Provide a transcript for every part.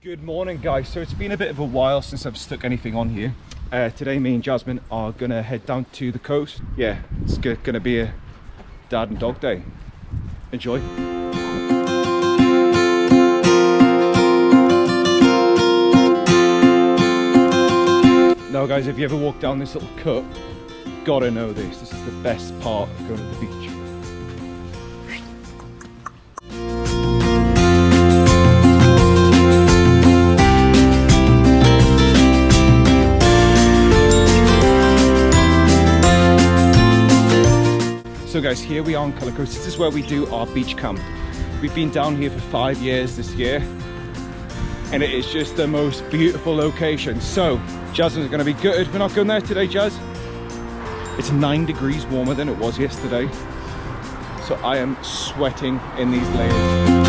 Good morning guys, so it's been a bit of a while since I've stuck anything on here. Today me and Jasmine are gonna head down to the coast. Yeah, it's gonna be a dad and dog day. Enjoy. Now guys, if you ever walk down this little cut, gotta know this. This is the best part of going to the beach. So guys, here we are on Cullercoat. This is where we do our beach camp. We've been down here for 5 years this year, and it is just the most beautiful location. So, Jasmine's gonna be gutted we're not going there today, Jazz. It's 9 degrees warmer than it was yesterday. So I am sweating in these layers.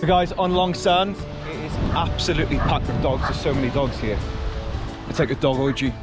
Guys, on Longsands, it is absolutely packed with dogs. There's so many dogs here. It's like a dog orgy.